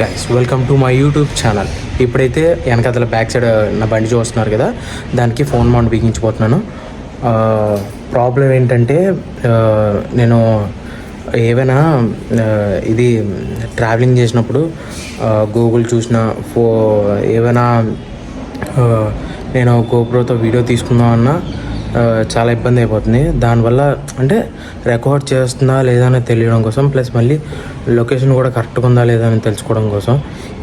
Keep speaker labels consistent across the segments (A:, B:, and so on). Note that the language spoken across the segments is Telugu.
A: Guys welcome to my YouTube channel. ఇప్పుడైతే వెనకాతల బ్యాక్ సైడ్ నా బండి చూస్తున్నారు కదా, దానికి ఫోన్ మౌంట్ బిగించిపోతున్నాను. ప్రాబ్లం ఏంటంటే నేను ఏవైనా ఇది ట్రావెలింగ్ చేసినప్పుడు గూగుల్ చూసిన ఏవైనా నేను గోప్రోతో వీడియో తీసుకుందామన్నా చాలా ఇబ్బంది అయిపోతుంది. దానివల్ల అంటే రికార్డ్ చేస్తుందా లేదా అని తెలియడం కోసం, ప్లస్ మళ్ళీ లొకేషన్ కూడా కరెక్ట్గా ఉందా లేదా అని తెలుసుకోవడం కోసం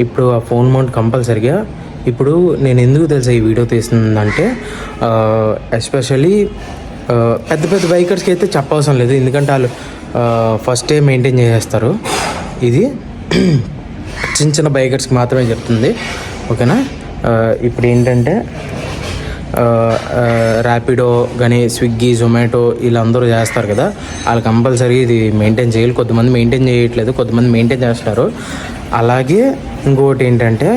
A: ఇప్పుడు ఆ ఫోన్ మౌంట్ కంపల్సరిగా. ఇప్పుడు నేను ఎందుకు తెలుసా ఈ వీడియో తీస్తుందంటే ఎస్పెషల్లీ పెద్ద పెద్ద బైకర్స్కి అయితే చెప్పవసరం లేదు, ఎందుకంటే వాళ్ళు ఫస్టే మెయింటైన్ చేసేస్తారు. ఇది చిన్న చిన్న బైకర్స్కి మాత్రమే చెప్తుంది, ఓకేనా. ఇప్పుడు ఏంటంటే ర్యాపిడో కానీ స్విగ్గీ జొమాటో వీళ్ళందరూ చేస్తారు కదా, వాళ్ళు కంపల్సరీ ఇది మెయింటైన్ చేయాలి. కొద్దిమంది మెయింటైన్ చేయట్లేదు, కొద్దిమంది మెయింటైన్ చేస్తారు. అలాగే ఇంకొకటి ఏంటంటే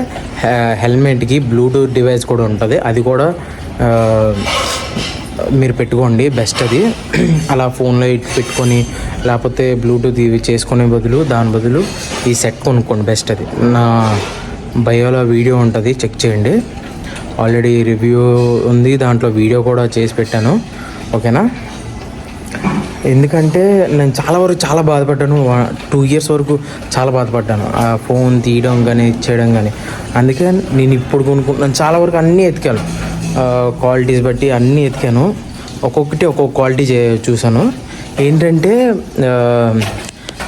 A: హెల్మెట్కి బ్లూటూత్ డివైస్ కూడా ఉంటుంది, అది కూడా మీరు పెట్టుకోండి, బెస్ట్ అది. అలా ఫోన్లో పెట్టుకొని లేకపోతే బ్లూటూత్ ఇవి చేసుకునే బదులు దాని బదులు ఈ సెట్ కొనుక్కోండి, బెస్ట్ అది. నా బయోలో వీడియో ఉంటుంది, చెక్ చేయండి. ఆల్రెడీ రివ్యూ ఉంది, దాంట్లో వీడియో కూడా చేసి పెట్టాను, ఓకేనా. ఎందుకంటే నేను చాలా బాధపడ్డాను, 2 years వరకు చాలా బాధపడ్డాను ఆ ఫోన్ తీయడం కానీ ఇచ్చేయడం కానీ. అందుకే నేను ఇప్పుడు కొనుక్కుంటున్నాను. చాలా వరకు అన్నీ ఎతికాను, క్వాలిటీస్ బట్టి అన్నీ ఎతికాను, ఒక్కొక్కటి ఒక్కొక్క క్వాలిటీ చూసాను. ఏంటంటే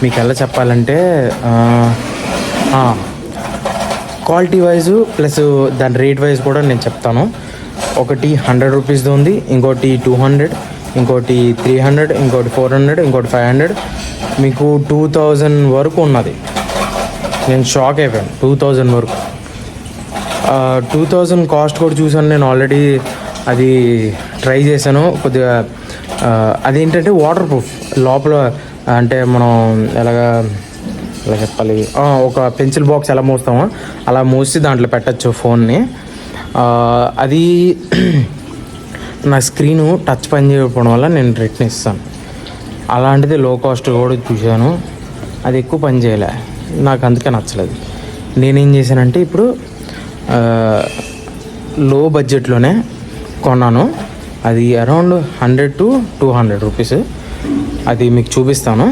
A: మీకు ఎలా చెప్పాలంటే క్వాలిటీ వైజు ప్లస్ దాని రేట్ వైజ్ కూడా నేను చెప్తాను. ఒకటి 100 రూపీస్ది ఉంది, ఇంకోటి 200, ఇంకోటి 300, ఇంకోటి 400, ఇంకోటి 500, మీకు 2000 వరకు ఉన్నది. నేను షాక్ అయిపోయాను, 2000 వరకు. 2000 కాస్ట్ కూడా చూసాను నేను ఆల్రెడీ, అది ట్రై చేశాను కొద్దిగా. అదేంటంటే వాటర్ ప్రూఫ్ లోపల, అంటే మనం ఎలా చెప్పాలి, ఒక పెన్సిల్ బాక్స్ ఎలా మోస్తామో అలా మోసి దాంట్లో పెట్టచ్చు ఫోన్ని. అది నా స్క్రీను టచ్ పని చేయకపోవడం వల్ల నేను రిటర్న్ ఇస్తాను. అలాంటిది లో కాస్ట్ కూడా చూశాను, అది ఎక్కువ పని చేయలే, నాకు అందుకే నచ్చలేదు. నేనేం చేశానంటే ఇప్పుడు లో బడ్జెట్లోనే కొన్నాను, అది అరౌండ్ 100 to 200 రూపీస్. అది మీకు చూపిస్తాను.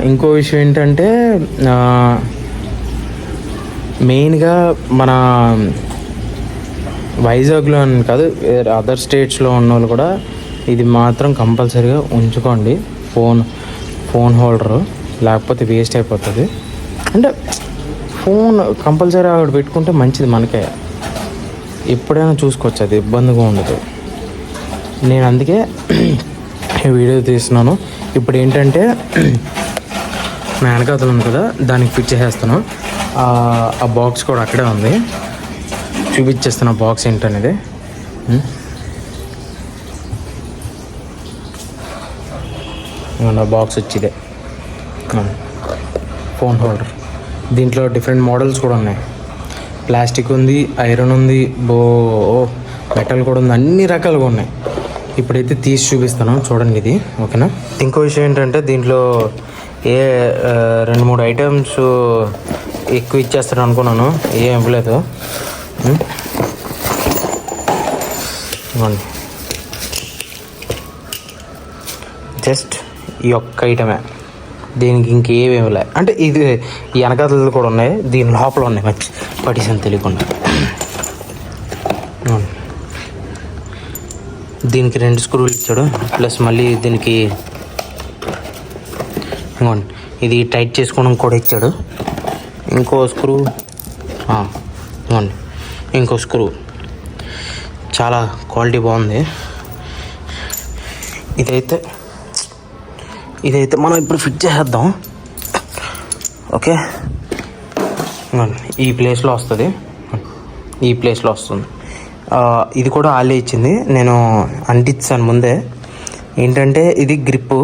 A: ఇంకో విషయం ఏంటంటే మెయిన్గా మన వైజాగ్లో అని కాదు, అదర్ స్టేట్స్లో ఉన్న వాళ్ళు కూడా ఇది మాత్రం కంపల్సరీగా ఉంచుకోండి, ఫోన్ హోల్డరు, లేకపోతే వేస్ట్ అయిపోతుంది. అంటే ఫోన్ కంపల్సరీ అక్కడ పెట్టుకుంటే మంచిది, మనకే ఎప్పుడైనా చూసుకోవచ్చు, అది ఇబ్బందిగా ఉండదు. నేను అందుకే వీడియో తీస్తున్నాను. ఇప్పుడు ఏంటంటే నా వెనకాతలు ఉంది కదా, దానికి ఫిట్ చేసేస్తాను. ఆ బాక్స్ కూడా అక్కడే ఉంది, చూపించేస్తాను ఆ బాక్స్ ఏంటనేది. నా బాక్స్ వచ్చిదే ఫోన్ హోల్డర్. దీంట్లో డిఫరెంట్ మోడల్స్ కూడా ఉన్నాయి, ప్లాస్టిక్ ఉంది, ఐరన్ ఉంది, మెటల్ కూడా ఉంది, అన్ని రకాలుగా ఉన్నాయి. ఇప్పుడైతే తీసి చూపిస్తాను, చూడండి ఇది, ఓకేనా. ఇంకో విషయం ఏంటంటే దీంట్లో 2-3 ఐటమ్స్ ఎక్కువ ఇచ్చేస్తాను అనుకున్నాను, ఏం ఇవ్వలేదు. జస్ట్ ఈ ఒక్క ఐటమే, దీనికి ఇంకేమి ఇవ్వలే. అంటే ఇది ఈ వెనకాతలు కూడా ఉన్నాయి, దీని లోపల ఉన్నాయి, మంచి పటిసని తెలియకుండా. దీనికి 2 స్క్రూలు ఇచ్చాడు, ప్లస్ మళ్ళీ దీనికి ఇవ్వండి ఇది టైట్ చేసుకోవడం కూడా ఇచ్చాడు. ఇంకో స్క్రూ ఇవ్వండి, ఇంకో స్క్రూ. చాలా క్వాలిటీ బాగుంది. ఇదైతే మనం ఇప్పుడు ఫిట్ చేసేద్దాం, ఓకే. ఈ ప్లేస్లో వస్తుంది, ఈ ప్లేస్లో వస్తుంది. ఇది కూడా ఆలే ఇచ్చింది, నేను అంటించాను ముందే. ఏంటంటే ఇది గ్రిప్పు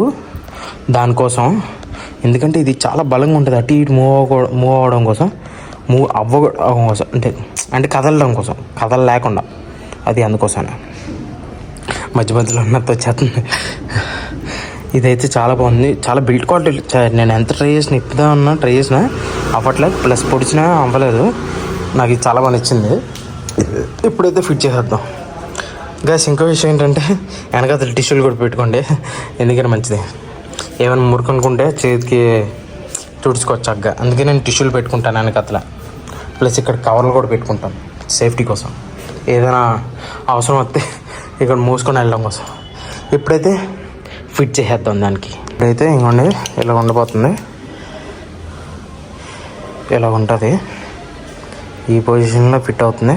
A: దానికోసం, ఎందుకంటే ఇది చాలా బలంగా ఉంటుంది, అటు ఇటు మూవ్ అవ్వడం కోసం, మూవ్ అవ్వడం కోసం, అంటే కదలడం కోసం, కదలలేకుండా, అది అందుకోసమే. మధ్య మధ్యలో ఉన్నట్టు వచ్చేస్తుంది. ఇదైతే చాలా బాగుంది, చాలా బిల్డ్ క్వాలిటీ. నేను ఎంత ట్రై చేసినా అవ్వట్లేదు, ప్లస్ పొడిచినా అవ్వలేదు. నాకు ఇది చాలా బాగా నచ్చింది. ఇప్పుడైతే ఫిట్ చేసేద్దాం గైస్. ఇంకో విషయం ఏంటంటే వెనకాల టిష్యూలు కూడా పెట్టుకోండి, ఎందుకని మంచిది. ఏమైనా మురుకనుకుంటే చేతికి తుడుచుకోవచ్చు చక్కగా, అందుకే నేను టిష్యూలు పెట్టుకుంటాను వెనకాల. ప్లస్ ఇక్కడ కవర్లు కూడా పెట్టుకుంటాను సేఫ్టీ కోసం, ఏదైనా అవసరం వస్తే ఇక్కడ మూసుకొని వెళ్ళడం కోసం. ఇప్పుడైతే ఫిట్ చేసేద్దాం దానికి. ఇప్పుడైతే ఇంకోండి ఇలా ఉండిపోతుంది, ఇలా ఉంటుంది, ఈ పొజిషన్లో ఫిట్ అవుతుంది.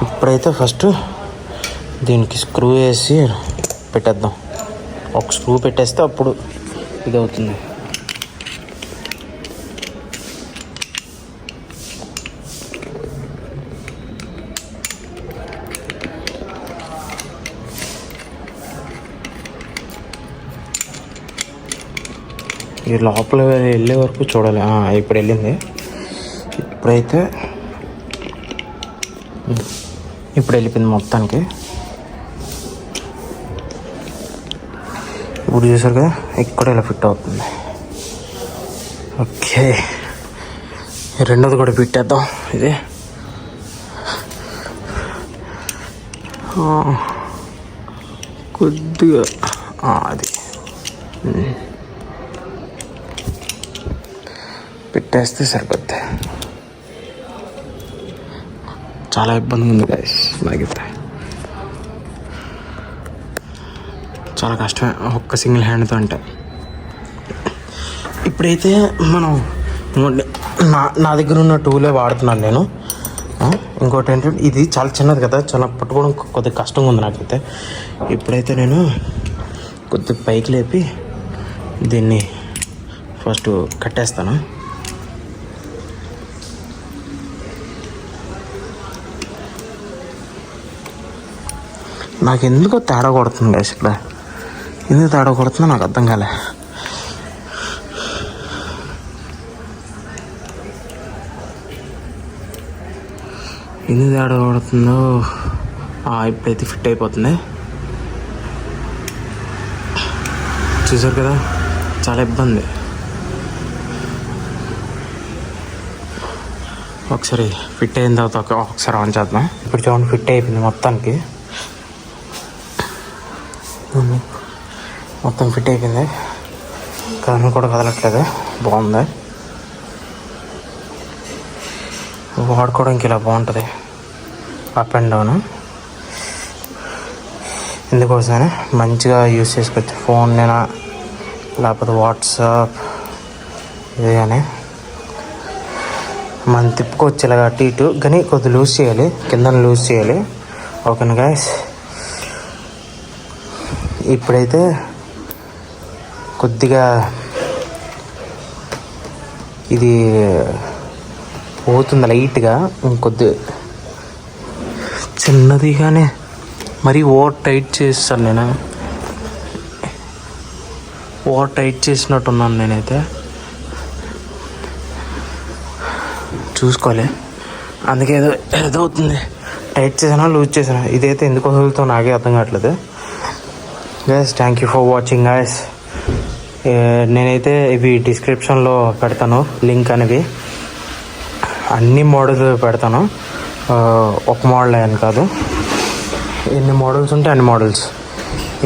A: ఇప్పుడైతే ఫస్ట్ దీనికి స్క్రూ వేసి పెట్టేద్దాం. ఒక స్క్రూ పెట్టేస్తే అప్పుడు ఇది అవుతుంది. ఈ లోపల వెళ్ళే వరకు చూడాలి. ఇప్పుడు వెళ్ళింది. ఇప్పుడు వెళ్ళిపోయింది మొత్తానికి. ఇప్పుడు చూసారు కదా, ఇక్కడ ఇలా ఫిట్ అవుతుంది. ఓకే, రెండోది కూడా పెట్టేద్దాం. ఇది కొద్దిగా అది పెట్టేస్తే సరిపోద్ది. చాలా ఇబ్బందిగా ఉంది గైస్, నాకైతే చాలా కష్టమే ఒక్క సింగిల్ హ్యాండ్తో అంటే. ఇప్పుడైతే మనం నా దగ్గర ఉన్న టూలే వాడుతున్నాను నేను. ఇంకోటి ఏంటంటే ఇది చాలా చిన్నది కదా, చాలా పట్టుకోవడం కొద్దిగా కష్టంగా ఉంది నాకైతే. ఇప్పుడైతే నేను కొద్దిగా పైకి లేపి దీన్ని ఫస్ట్ కట్టేస్తాను. నాకు ఎందుకో తేడా కొడుతుంది గైస్, ఇక్కడ ఎందుకు తేడా కొడుతుందో నాకు అర్థం కాలే. ఎందుకు తేడా కొడుతుందో. ఇప్పుడైతే ఫిట్ అయిపోతుంది. చూసారు కదా, చాలా ఇబ్బంది. ఒకసారి ఫిట్ అయిన తర్వాత ఒకసారి ఆన్ చేద్దాం. ఇప్పుడు చూడండి, ఫిట్ అయిపోయింది మొత్తానికి. మొత్తం ఫిట్ అయిపోయింది, కన్ను కూడా కదలట్లేదు. బాగుంది, వాడుకోవడానికి ఇలా బాగుంటుంది, అప్ అండ్ డౌన్. ఇందుకోసమే మంచిగా యూస్ చేసుకోవచ్చు. ఫోన్ అయినా లేకపోతే వాట్సాప్ ఇది కానీ మనం తిప్పుకోవచ్చు ఇలాగ అటు ఇటు. కానీ కొద్దిగా లూజ్ చేయాలి, కింద లూజ్ చేయాలి. ఓకేనా గైస్. ఇప్పుడైతే కొద్దిగా ఇది పోతుంది లైట్గా, ఇంకొద్ది చిన్నదిగానే. మరీ ఓవర్ టైట్ చేస్తాను నేను, ఓవర్ టైట్ చేసినట్టున్నాను నేనైతే. చూసుకోవాలి, అందుకే ఏదో అవుతుంది. టైట్ చేసినా లూజ్ చేసినా ఇదైతే ఎందుకు వదులుతో నాకే అర్థం కావట్లేదు. Guys, thank you for watching guys. నేనైతే ఇవి డిస్క్రిప్షన్లో పెడతాను లింక్ అనేవి. అన్ని మోడల్స్ పెడతాను, ఒక మోడల్ అని కాదు, ఎన్ని మోడల్స్ ఉంటే అన్ని మోడల్స్.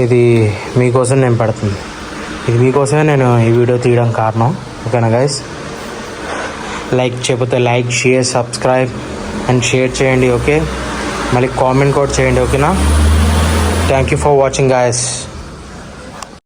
A: ఇది మీకోసం నేను పెడుతుంది, ఇది మీకోసమే నేను ఈ వీడియో తీయడం కారణం. ఓకేనా గైస్. లైక్ చేయకపోతే like, share, subscribe and share చేయండి. ఓకే, మళ్ళీ కామెంట్ కూడా చేయండి. ఓకేనా. Thank you for watching guys.